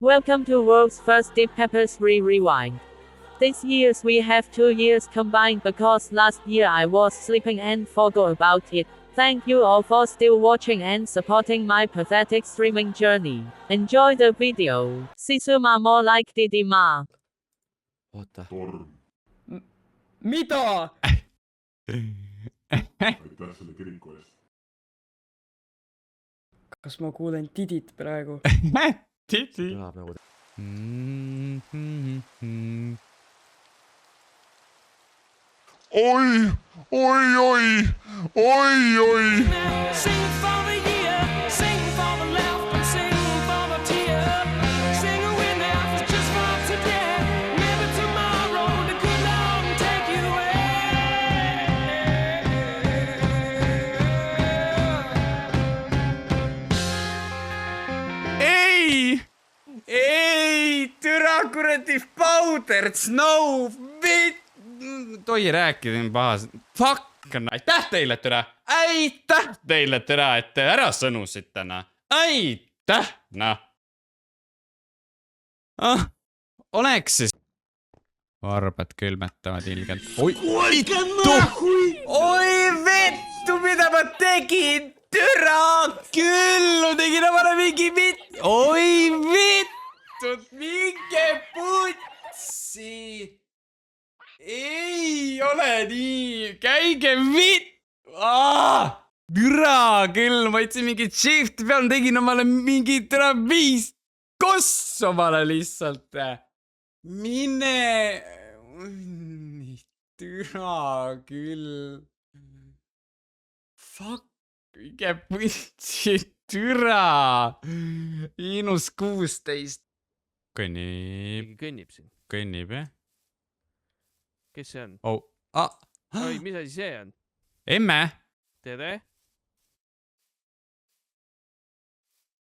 Welcome to world's first Deep Peppers Rewind. This year we have 2 years combined because last year I was sleeping and forgot about it. Thank you all for still watching and supporting my pathetic streaming journey. Enjoy the video. Sisuma more like Didima. Oota. Mida? aitäh selle kiriku eest. Kas ma kuulen tidit praegu? Titi. Kõlab nagu Oi, oi, oi, oi, oi. Sing for the year, sing for the laughter, sing for the tear. Sing a win after just for today. Maybe tomorrow the good Lord will take you Ei! Ei! Türa kuradi powder snow! Tohi rääkida nii pahas. Fuck! Aitäh teile, türa! Aitäh teile, türa, et te ära sõnusite, noh! Aitäh, noh! Oleks siis. Varbad külmetavad ilgelt. Oi! Vittu! Oi vittu, mida ma tegin! Türa küll! Ma tegin omale mingi Oi vittu! Minge putsi! Ei ole nii! Käige Türa küll! Ma ütlesin mingi shift peal, tegin omale mingi türa 5 koss omale lihtsalt. Mine! Türa küll! Fuck! Kõige putsi türa! -16. kõnnib siin. Kõnnib, jah? Kes see on? Oh. Oi, mis asi see on? Emme! Tere?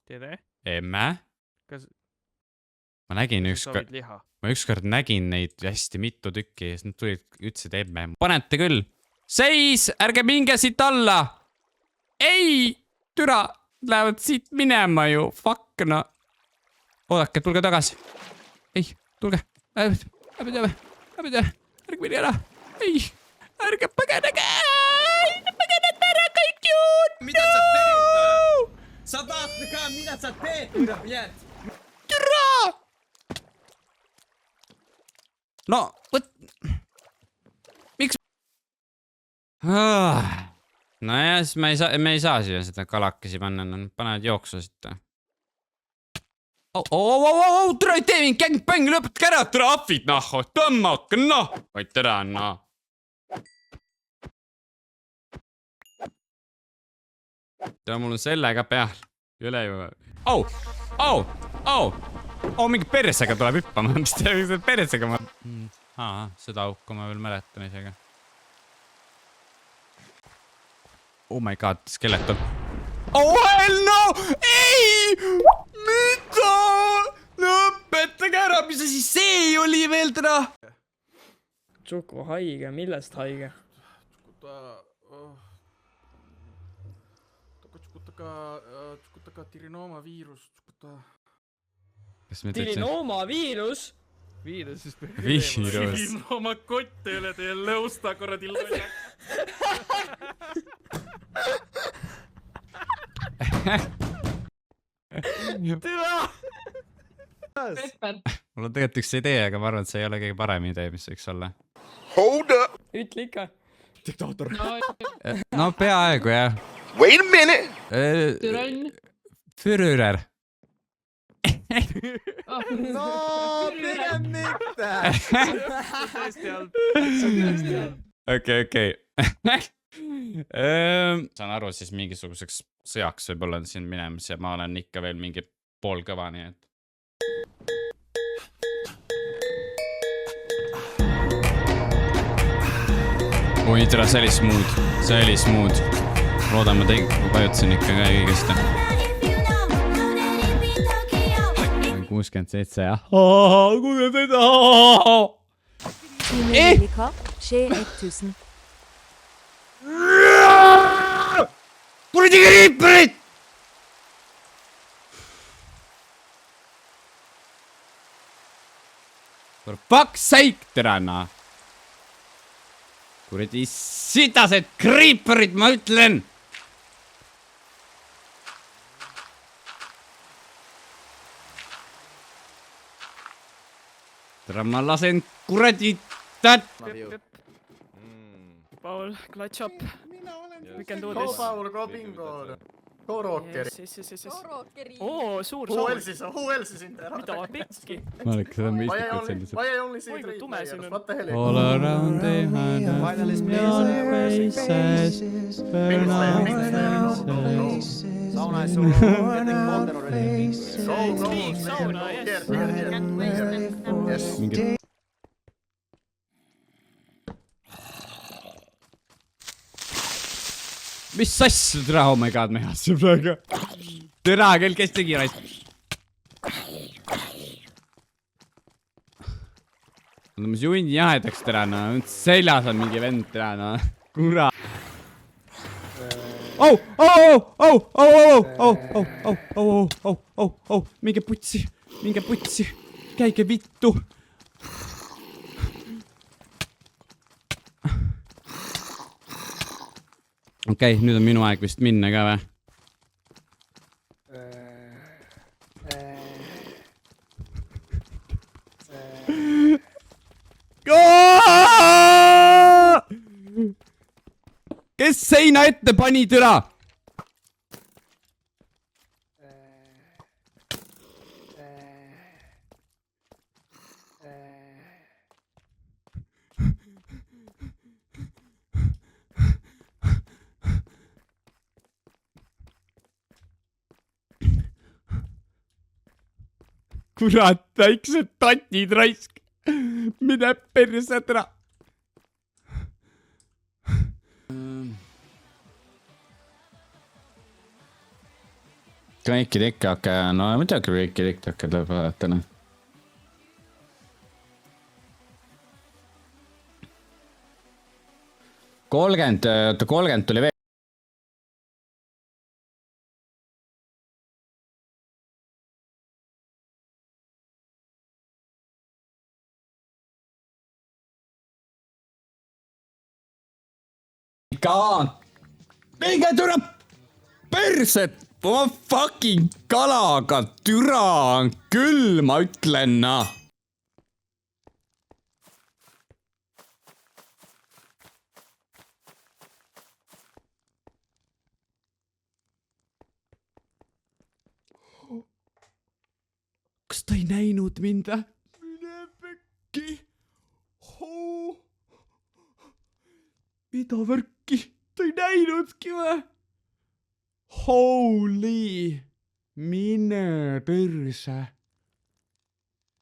Tere? Emme! Kas Ma nägin soovid liha? Ma ükskord nägin neid hästi mitu tükki ja siis nad tulid, ütlesid emme. Panete küll! Seis! Ärge minge siit alla! Ei! Türa! Lähevad siit minema ju! Fuck, no! Oodake, tulge tagasi! Ei! Tulge! Ärge mine ära! Ei! Ärge põgenege! Põgenete ära kõik juud! Mida sa teed? Sa vaata ka, mida sa teed, jääd! Türa! No, võt... Miks? No ja siis me ei saa siia seda kalakesi panna, no panevad jooksu siit. Türa ei tee mind gängbäng, lõpetage ära, trahvid, noh, tõmmake, noh! Vaid tere, noh. Tere, mul on sellega peal. Üle ju. Mingi persega tuleb hüppama, mis te persega ma... Seda auku ma veel mäletan isegi. Oh my god, skeleton. Oh hell no! Ei! Mida? Lõpetage ära, mis asi see oli veel täna? Tšuku haige, millest haige? Tšukutaka Tirinooma viirus. Tirinooma viirus? Viirus. Tirinooma kott ei ole teie lõusta korradi lollak. Mul on tegelikult üks idee, aga ma arvan, et see ei ole kõige parem idee, mis võiks olla. Hold up. Ütle ikka. Diktaator. No peaaegu, jah. Wait a minute. Führer. No, pigem mitte. Okei. Saan aru, siis mingisuguseks sõjaks võib-olla siin minemas ja ma olen ikka veel mingi pool kõva, nii et... Oi, tere, see oli smooth. Loodan, ma vajutasin ikka ka õigesti. 67, jah. 67, Kuradi kriiperid! For fuck's sake, türana. Kuradi sitased creeperid, ma ütlen. Tere, ma lasen kuradi Paul, clutch up. We can do Go this. Paul, go bingo. Go rockeri. Yes. Oo, suur Who saun. else is in there? Mida pikki? Ma oleks seda Why mõistnud I sellised. only see Oi, kui 3 tume siin players? on. What the hell? All around they had faces. Burn out faces. Sauna is so getting colder already. Big sauna, yes. Here. Yes. Mingid... Mis asja, tere, oh my god, me asja praegu. Tere, kes tegi raist? Mis junni jahedaks tere, no. Seljas on mingi vend tere, no. Kura. Minge putsi. Käige vittu. Okei, nüüd on minu aeg vist minna ka või? Kes seina ette pani türa? Kurat, väiksed tatid raisk. Mine perse türa. Kõiki TikTok'e, no muidugi kõiki TikTok'e tuleb vaadata, noh. Oota, 30 tuli veel. Minge türa perset! Oma fucking kalaga türa on küll, ma ütlen, noh. Kas ta ei näinud mind? Mine pekki. Mida värki? Ta ei näinudki või? Holy. Mine perse.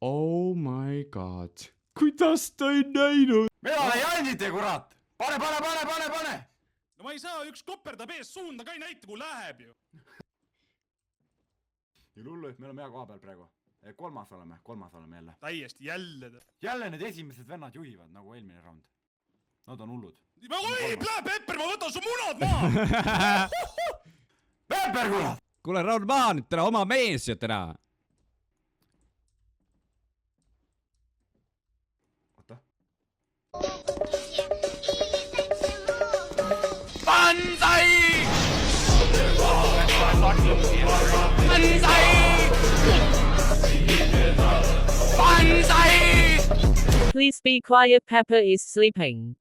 Oh my god. Kuidas ta ei näinud? Mida te jannite, kurat? Pane! No ma ei saa, üks koperdab ees suunda ka ei näita, kui läheb ju. Nii lullu, et me oleme hea koha peal praegu. Kolmas oleme jälle. Täiesti jälle. Jälle need esimesed vennad juhivad, nagu eelmine round. Nad on hullud. Oi, Pepper, ma võtan su munad maha! Pepper, kurat! Kuule, raud maha nüüd täna, oma mees ja täna. Oota. Banzai! Banzai! Banzai! Please be quiet, Pepper is sleeping.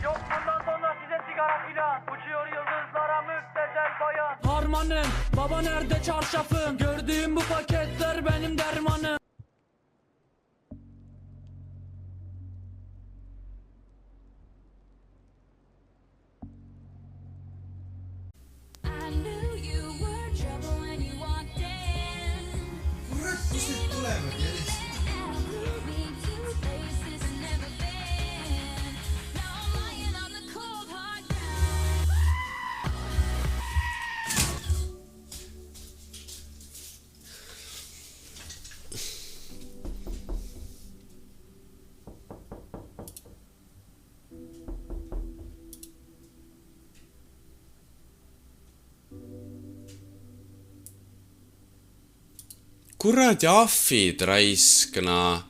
Yok bundan sonra size sigara filan. Uçuyor yıldızlara müptezel bayan. Harmanım, baba nerede çarşafım? Gördüğüm bu paketler benim dermanım. kuradi ahvid raiskna.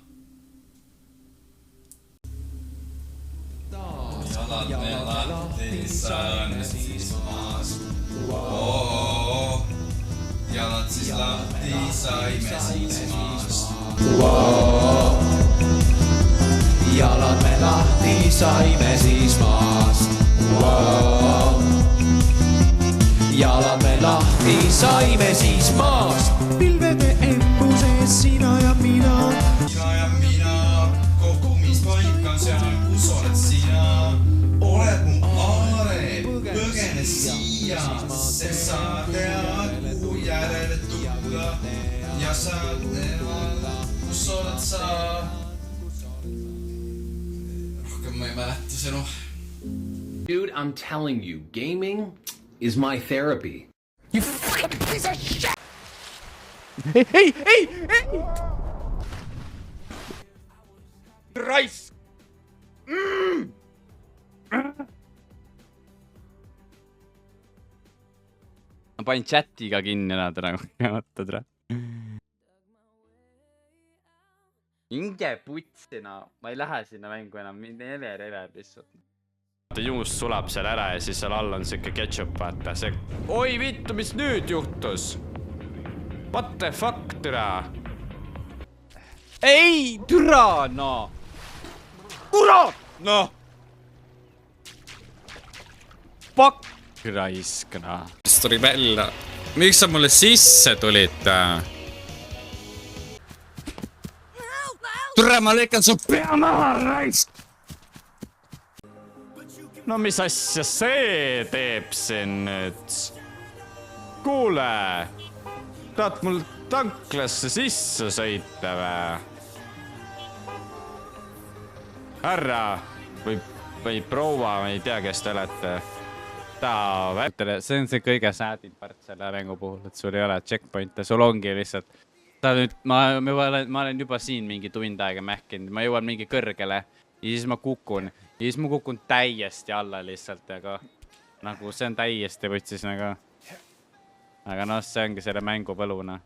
Jalad me lahti saame siis maast. Jalad siis lahti saime siis maast. Jalad me lahti saime siis maast. Jalad me lahti saime siis maast. Pilvede embuses sina ja mina. Sina ja mina, kogumispaik on seal, kus oled sina. Oled mu aare, põgene siia, sest sa tead, kuhu järele tulla. Ja sa tead, kus oled sa. Rohkem ma ei mäleta sõnu. Dude, I'm telling you, gaming is my therapy. You fucking piece of shit! Ei! Raisk! Ma panin chatiga kinni enam täna, kui mõtled ära. Inge putsina, ma ei lähe sinna mängu enam, never lihtsalt. Juust sulab seal ära ja siis seal all on siuke ketšup, vaata see. Oi vittu, mis nüüd juhtus? What the fuck, türa? Ei, türa, no! Kurat, no! Fuck, raiskna. Mis tuli välja? Miks sa mulle sisse tulid? Türa, ma lõikan su pea maha, raisk! No mis asja see teeb siin nüüd? Kuule, tahad mul tanklasse sisse sõita või? Härra või proua, ma ei tea, kes te olete. See on see kõige säädim part selle mängu puhul, et sul ei ole checkpointe, sul ongi lihtsalt. Ma olen juba siin mingi tund aega mähkinud, ma jõuan mingi kõrgele ja siis ma kukun. Ja siis ma kukun täiesti alla lihtsalt, aga nagu see on täiesti võtsis nagu. Aga noh, see ongi selle mängu põluna.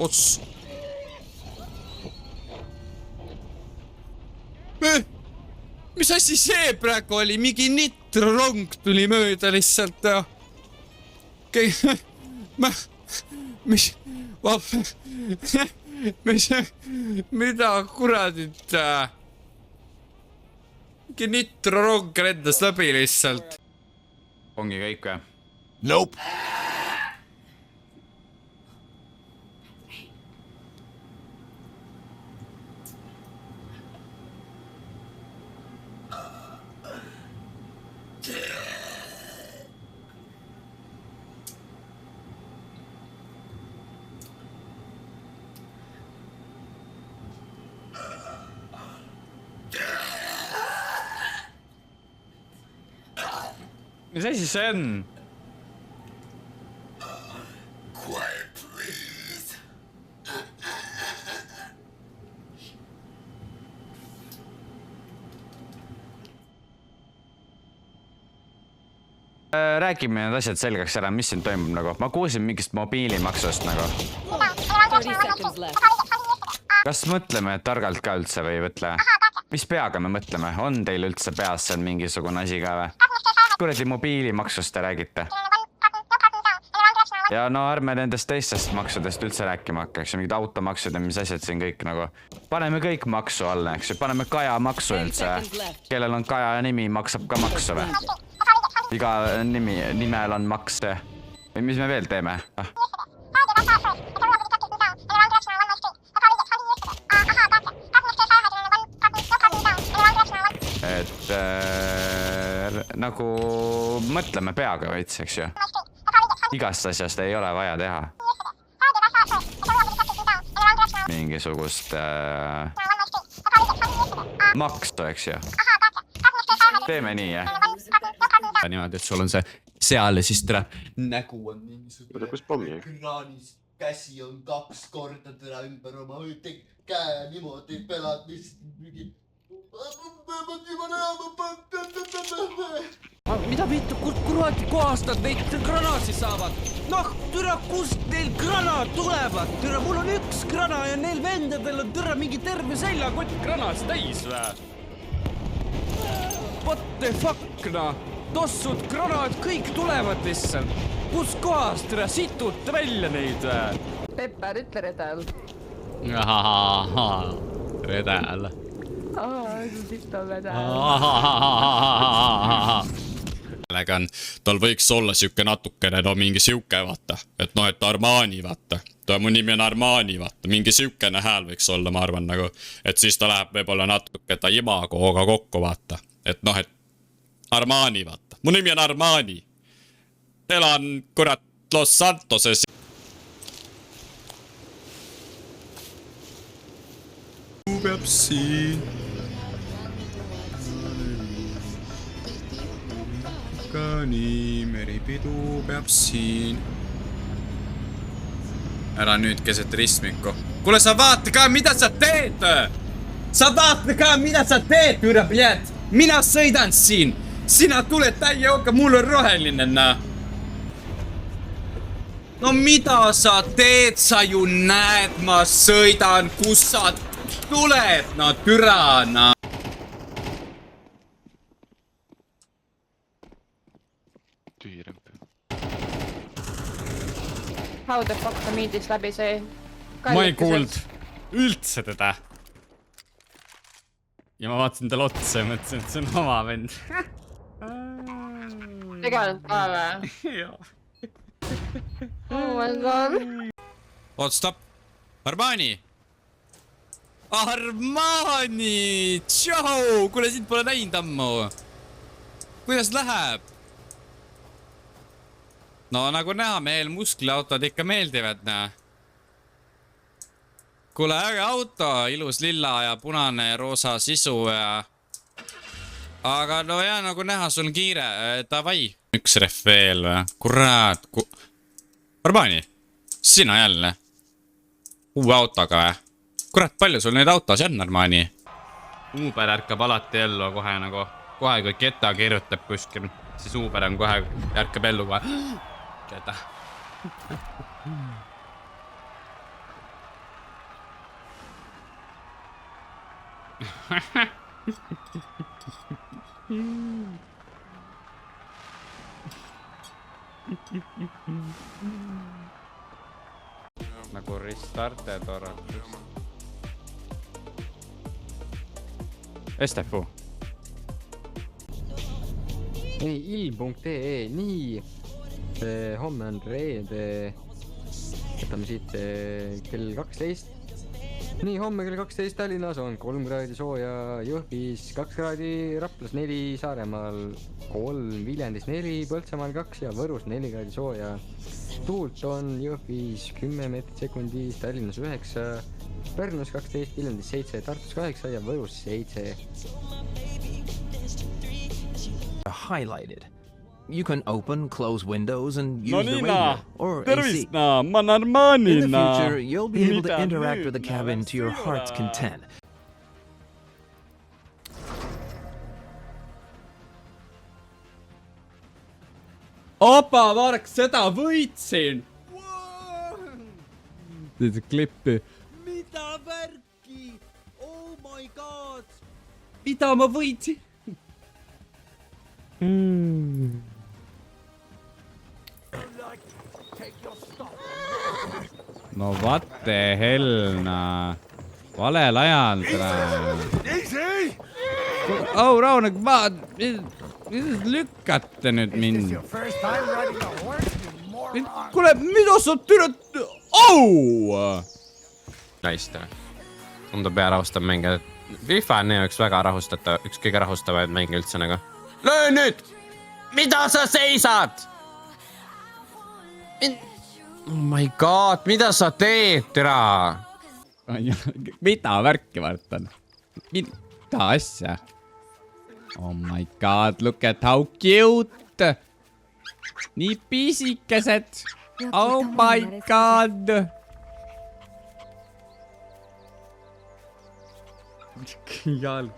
Ots! Mis asi see praegu oli? Mingi nitrorong tuli mööda lihtsalt. Mida kuradit? Mingi nitrorong lendas läbi lihtsalt. Ongi kõik või? Nope. Mis asi see on? Quiet, please. Räägime need asjad selgeks ära, mis siin toimub nagu. Ma kuulsin mingist mobiilimaksust nagu. Kas mõtleme targalt ka üldse või mõtle? Mis peaga me mõtleme? On teil üldse peas seal mingisugune asi ka või? Kuradi mobiilimaksust te räägite? Ja no ärme nendest teistest maksudest üldse rääkima hakkaks. Mingid automaksud ja mis asjad siin kõik nagu. Paneme kõik maksu alla, eks ju. Paneme Kaja maksu üldse. Kellel on Kaja nimi, maksab ka maksu või? Iga nimel on maks. Või mis me veel teeme? Et nagu mõtleme peaga veits, eks ju. Igast asjast ei ole vaja teha. Mingisugust maksu, eks ju. Teeme nii, jah. Niimoodi, et sul on see seal ja siis tere nägu on mingisugune kraanis, käsi on 2 korda tere ümber oma käe niimoodi pelad, mis mingi Mida vittu, kust kuradi kohast nad neid granaatsid saavad? Noh, türa, kust neil granaat tulevad? Türa, mul on üks grana ja neil vendadel on türa mingi terve seljakott granaats täis vä? What the fuck, noh? Tossud, granaat, kõik tulevad lihtsalt. Kus kohast, türa, situte välja neid vä? Pepper, ütle redel. Redel. Siit on redel. Tal võiks olla siuke natukene, no mingi siuke, vaata. Et noh, et Armani, vaata. Mu nimi on Armani, vaata. Mingi siukene hääl võiks olla, ma arvan, nagu. Et siis ta läheb võib-olla natuke ta imagoga kokku, vaata. Et noh, et Armani, vaata. Mu nimi on Armani. Elan, kurat, Los Santoses. Peab siin. Nii, meripidu peab siin. Ära nüüd keset ristmikku. Kuule, sa vaata ka, mida sa teed! Sa vaata ka, mida sa teed, türa, bled! Mina sõidan siin! Sina tuled täie hooga, mul on roheline, näe! No mida sa teed? Sa ju näed, ma sõidan, kus sa tuled, no türa, no! How the fuck ta miidis läbi see? Ma ei kuuld üldse teda. Ja ma vaatasin talle otsa ja mõtlesin, et see on oma vend. Tegelikult ka vä? Jaa. Oh my god. Oot, stopp. Armani! Armani! Tšau! Kuule, sind pole näinud ammu. Kuidas läheb? No nagu näha, mehel muskliautod ikka meeldivad, näe. Kuule, äge auto, ilus lilla ja punane ja roosa sisu ja... Aga no ja nagu näha, sul on kiire, davai. Üks ref veel või? Kurat, Armani, sina jälle? Uue autoga või? Kurat, palju sul neid autosid on, Armani? Uber ärkab alati ellu kohe nagu, kohe kui ketta kirjutab kuskil, siis Uber on kohe, ärkab ellu kohe. Keda. Nagu restarted oratus. Estefu. Ei, ilm.ee, nii. Homme on reede. Võtame siit kell 12. Nii, homme kell 12 Tallinnas on 3 kraadi sooja, Jõhvis 2 kraadi, Raplas 4, Saaremaal 3, Viljandis 4, Põltsamaal 2 ja Võrus 4 kraadi sooja. Tuult on Jõhvis 10 meetrit sekundis, Tallinnas 9, Pärnus 12, Viljandis 7, Tartus 8 ja Võrus 7. Highlighted. You can open, close windows and use No the nii radio or AC. Tervist naa, ma olen Armani In the naa. future, you'll be able to Mida interact nüüd, with the cabin to your heart's content. Opa, vaadake, seda võitsin! Teed klippi. Mida värki? Oh my god! Mida ma võitsin? No what the hell, naa. Valel ajal Oh, Raunak, mis lükkate nüüd mind? Kuule, mida sa türad? Oh! Naiste. Tundub hea rahustav mäng. FIFA on üks väga rahustatav, üks kõige rahustavaid mänge üldse nagu. Löö nüüd! Mida sa seisad? Oh my god, mida sa teed, türa? Mida värki, Martan? Mida asja? Oh my god, look at how cute! Nii pisikesed! Oh my god! Jalg.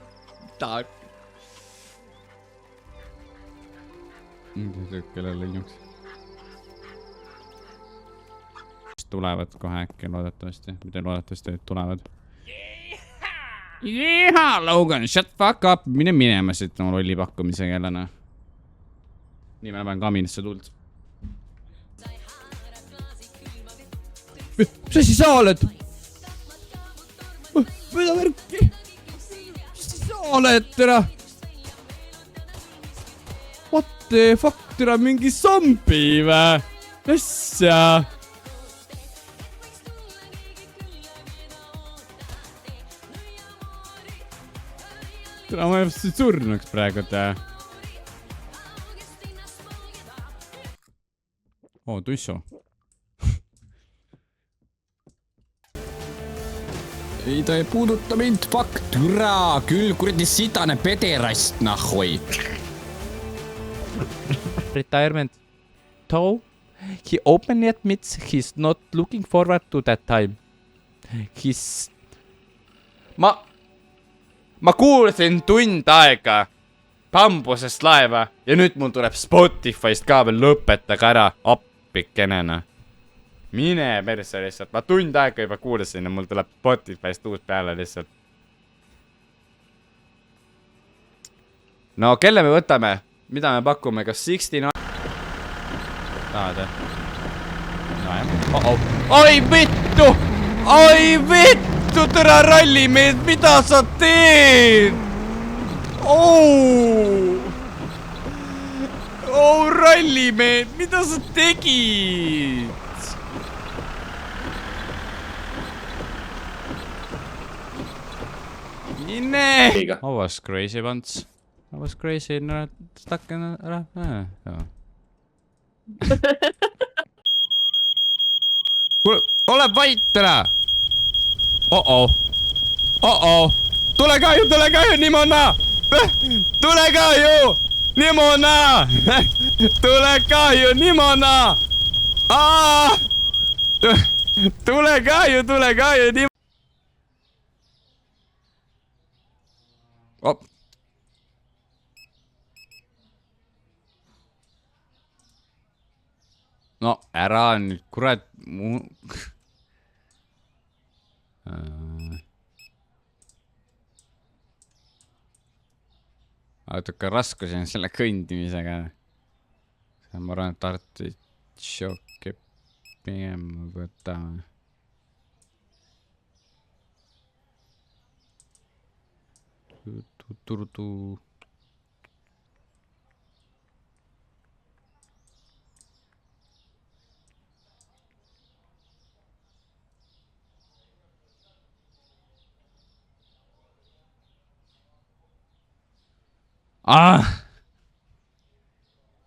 kellel lõinuks. Tulevad kohe äkki loodetavasti. Mida loodetavasti tulevad. Jeeha, Logan, shut fuck up. Mine minema siit oma lolli pakkumise kellena. Nii ma näen kaminasse tuld. Mis asi sa oled? Mida värki? Mis sa oled, tere? What the fuck, tere, mingi zombi vä? Asja? Tere, ma jääb surnuks praegu, tere. Oo, tussu. Ei, ta ei puuduta mind, fuck, türa, küll kuradi sidane pederast, nahhoi. Retirement. Though he openly admits he's not looking forward to that time. Ma kuulasin tund aega bambusest laeva ja nüüd mul tuleb Spotify'st ka veel, lõpetage ära, appikenena. Mine perse lihtsalt, ma tund aega juba kuulasin ja mul tuleb Spotify'st uus peale lihtsalt. No kelle me võtame? Mida me pakume? Kas 16? Tahad, Oi vittu! Oi vittu, tere rallimees, mida sa teed? Rallimees, mida sa tegid? Mine! I was crazy once. I was crazy and stuck in Kuule, ole vait täna! Tule kahju, Nimona! Tule kahju, Nimona! Tule kahju, Nimona! Tule kahju, Nimona! No ära nüüd, kurat, Natuke raskusi on selle kõndimisega. Ma arvan, et artitšoki pigem võtame.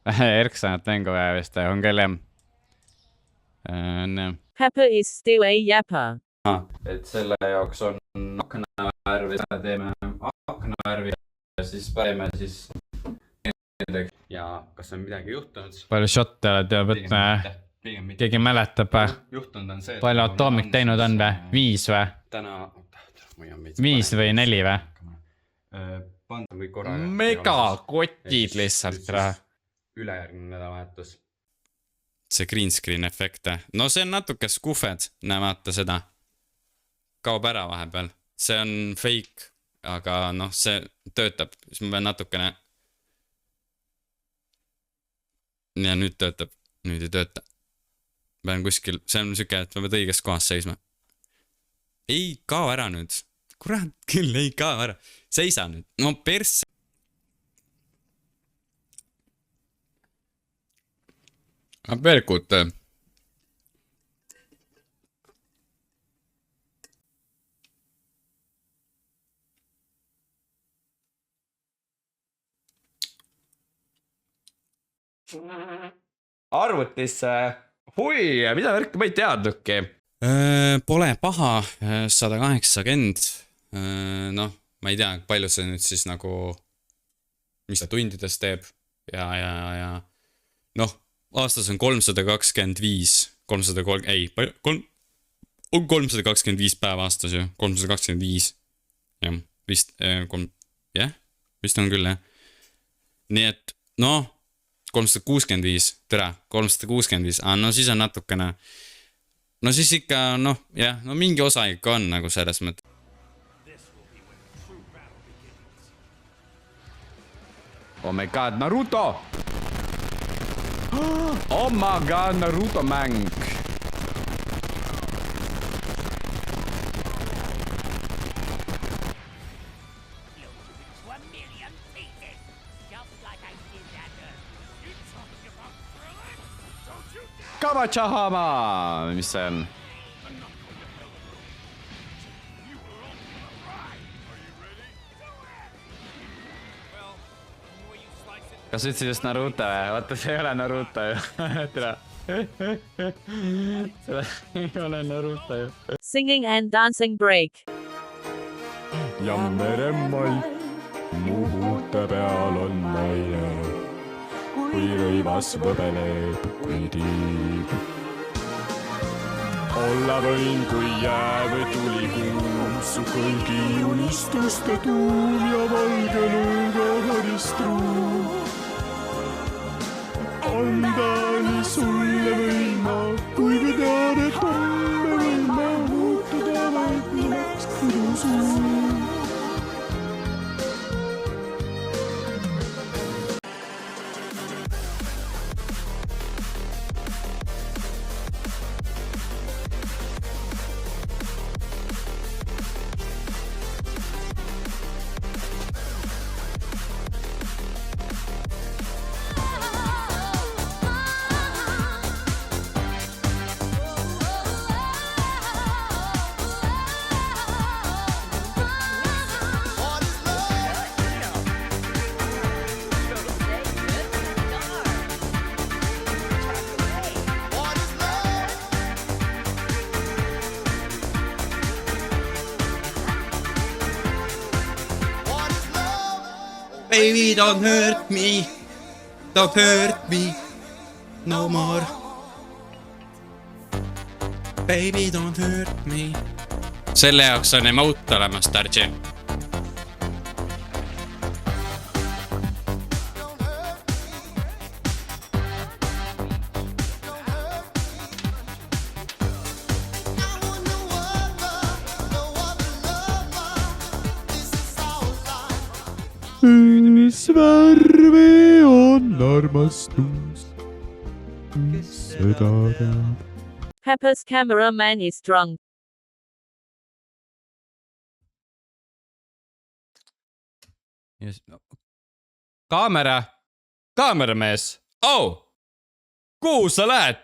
Erksanat mängu vist on küll jah. Pepper is still a yapper. Et selle jaoks on aknavärvi, seda teeme aknavärvi ja siis paneme siis ja kas on midagi juhtunud? Palju shotte oled ja võtme? Keegi mäletab või? Palju Atomic teinud on või? 5 või? 5 või 4 või? Megakotid lihtsalt. Ülejärgmine nädalavahetus. See green screen efekt. No see on natuke skufed, näemata seda. Kaob ära vahepeal. See on fake, aga noh, see töötab. Siis ma pean natukene. Ja nüüd töötab. Nüüd ei tööta. Pean kuskil, see on süke, et ma pean õiges kohas seisma. Ei kao ära nüüd. Kurat küll, ei kao ära. Seisa nüüd. No persse. Perkut. Arvutisse. Hui, mida värki ma ei teadnudki. Pole paha, 180. Noh, ma ei tea, palju see nüüd siis nagu, mis ta tundides teeb. Ja. Noh, aastas on 325. 330, ei, on 325 päeva aastas ju. 325. Jah, vist, vist on küll, jah. Nii et, noh, 365, tere, 365, no siis on natukene. No siis ikka, noh, jah, no mingi osa ikka on nagu selles mõttes. Oh my god, Naruto! Oh my god, Naruto mäng! Kamachahama! Mis see on? Kas ütlesid just Naruto või? Vaata, see ei ole Naruto ju. Tere. See ei ole Naruto ju. Singing and dancing break. Jammeremmai, mu huulte peal on naine, kui rõivas võbeleb, kui tiib. Olla võin, kui jää või tuli kuum, su kõigi unistuste tuum ja valge lõõga haristruum. Anda nii sulle võin ma, kuigi tean, et homme võin ma muutuda vaid nimeks kudusuun. Baby, don't hurt me. Don't hurt me no more. Baby, don't hurt me. Selle jaoks on emote olemas, Tarji. Mis värvi on armastus, seda teab. Pepper's cameraman is drunk. Yes. Kaameramees. Oh! Kuhu sa lähed?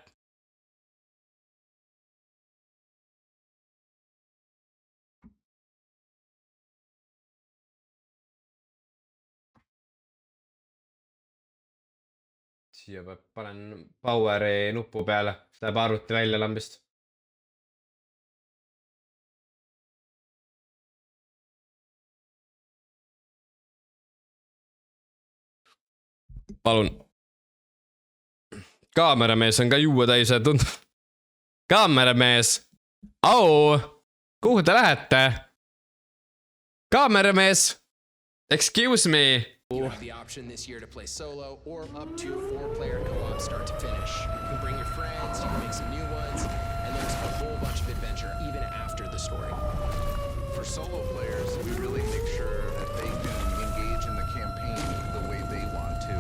Siia panen poweri nupu peale, siis läheb arvuti välja lambist. Palun. Kaameramees on ka juua täis ja tundub. Kaameramees. Au! Kuhu te lähete? Kaameramees. Excuse me. You have the option this year to play solo or up to 4-player co-op start to finish. You can bring your friends, you can make some new ones, and there's a whole bunch of adventure even after the story. For solo players, we really make sure that they can engage in the campaign the way they want to.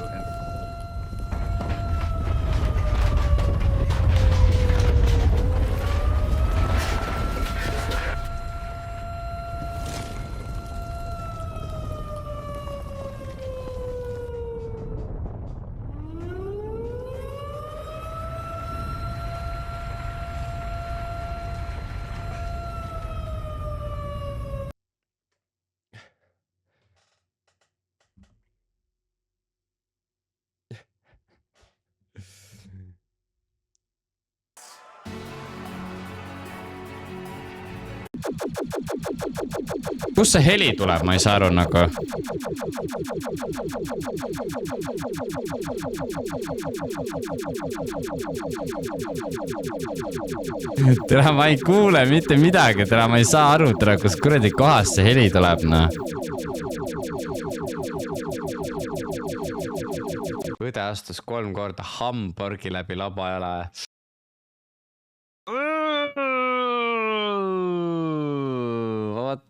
Kus see heli tuleb, ma ei saa aru nagu. Tere, ma ei kuule mitte midagi, tere, ma ei saa aru, tere, kus kuradi kohast see heli tuleb, noh. õde astus 3 korda hamburgi läbi labajala. What?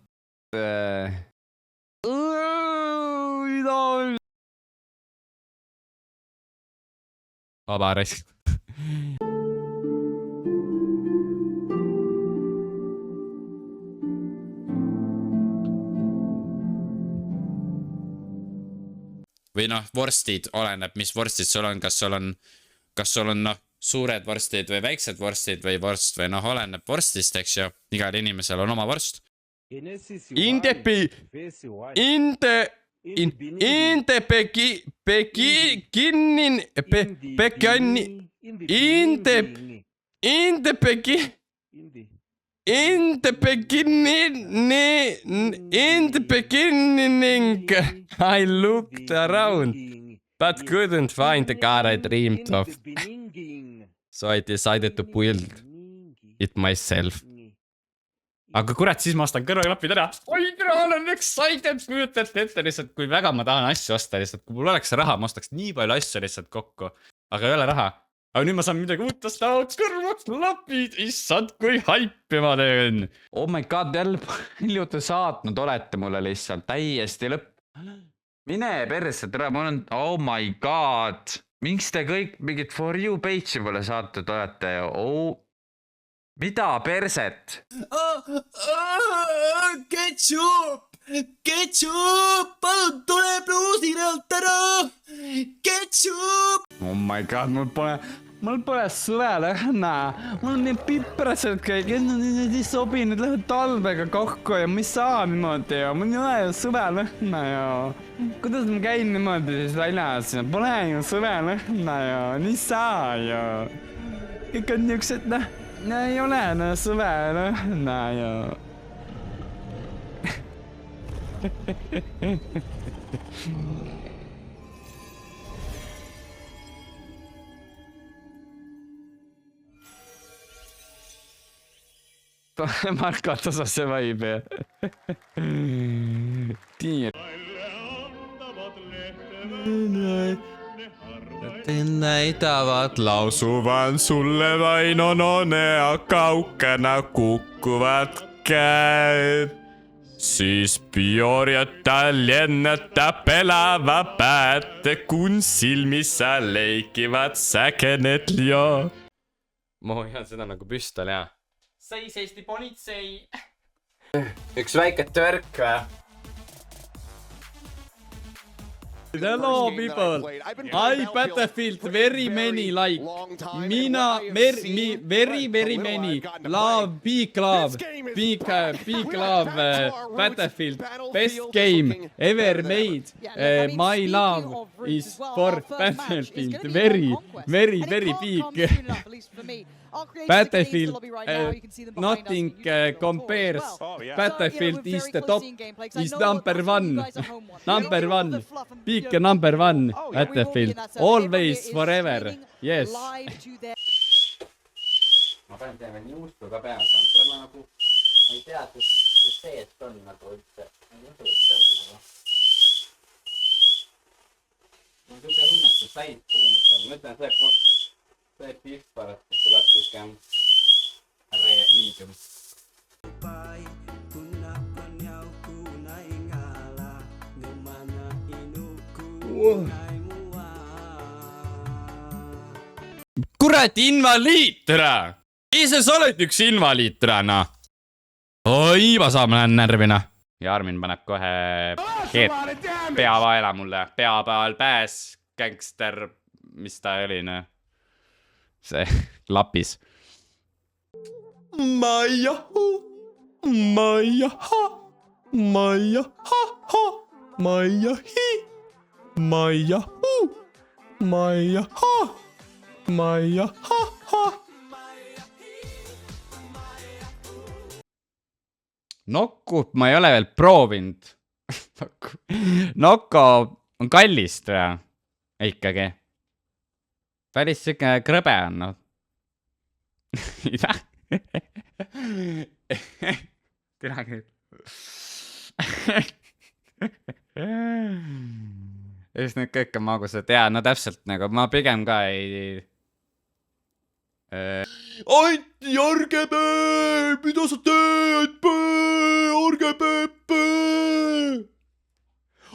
Vaba raisk. Või noh, vorstid, oleneb, mis vorstid sul on, kas sul on noh, suured vorstid või väiksed vorstid või vorst või noh, oleneb vorstist, eks ju. Igal inimesel on oma vorst. In the beginning, I looked around, but couldn't find the car I dreamed of. So I decided to build it myself. Aga kurat, siis ma ostan kõrvaklapid ära. Oi, tere, olen excited, kujutate ette lihtsalt, kui väga ma tahan asju osta lihtsalt. Kui mul oleks raha, ma ostaks nii palju asju lihtsalt kokku. Aga ei ole raha. Aga nüüd ma saan midagi uut osta, kõrvaklapid, issand, kui haipi ma teen. Oh my god, jälle palju te saatnud olete mulle lihtsalt, täiesti lõpp. Mine perse, tere, ma olen, oh my god. Miks te kõik mingid for you page'i mulle saatud olete? Oh, mida perset? Ketchup, palun tule pluusinalt ära. Ketchup. Oh my god, mul pole suvelõhna. Mul on nii piprased kõik, need ei sobi, need lähevad talvega kokku ja ma ei saa niimoodi ja mul ei ole ju suvelõhna ja. Kuidas ma käin niimoodi siis väljas ja pole ju suvelõhna ja, nii saa ja. Kõik on niuksed, ei ole suvelõhna ja. Marko tasas see vibe. Tiir. Näitavad lausuvan sulle vain onone, aga ukena kukkuvad käed. Siis Bjorjatal lennätab elava päätte, kun silmissä leikivad säkenet ja. Ma hoian seda nagu püstol ja. Seis Eesti politsei. Üks väike törk või? Hello people, I Battlefield very many like, mina very many, love, big love, Battlefield, best game ever made, my love is for Battlefield, very big. Battlefield, nothing compares. Battlefield is the top, is number one, big number one. Battlefield, always, forever, yes. Ma pean teeme nii ustu ka peale saanud, ma nagu ei tea, kus see on nagu üldse. Ma ei usu, et see on nagu. Ma tüke hunnetu said kuumusel, ma ütlen see pilt parasti tuleb tükem medium. Kurat, invaliid, tere! Ise sa oled üks invaliid, tere, noh! Oi, ma saan, ma lähen närvina. Ja Armin paneb kohe peavaela mulle. Peapäeval pääs, gangster, mis ta oli, noh. See lapis. Maiahu, maiaha, maiaha, maiahi, maiahu, maiaha, maiaha. Nokku ma ei ole veel proovinud. Nokko on kallist või? Ikkagi. Päris siuke krõbe on, noh. Tere küll. ja siis need kõik on magusad ja no täpselt nagu ma pigem ka ei Anti Argepe, mida sa teed, Argepe?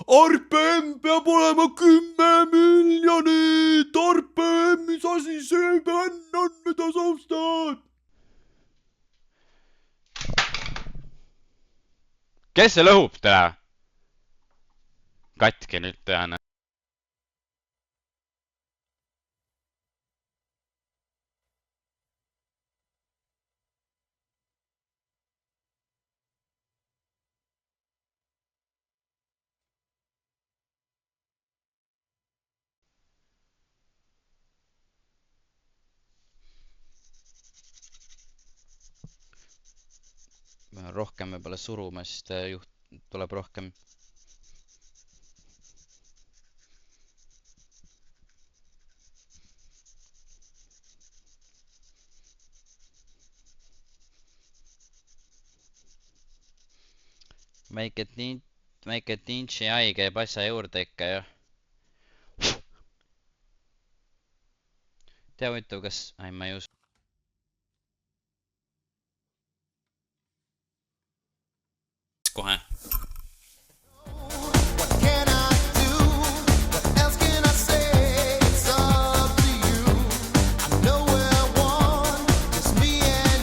RPM peab olema 10 miljonit, RPM, mis asi see bänn on, mida sa ostad? Kes see lõhub täna? Katke nüüd teane. Rohkem võib-olla suruma, sest juht tuleb rohkem. Väike tintši ai käib asja juurde ikka ju. Tea huvitav, kas... Ai, ma ei usu. Kohe.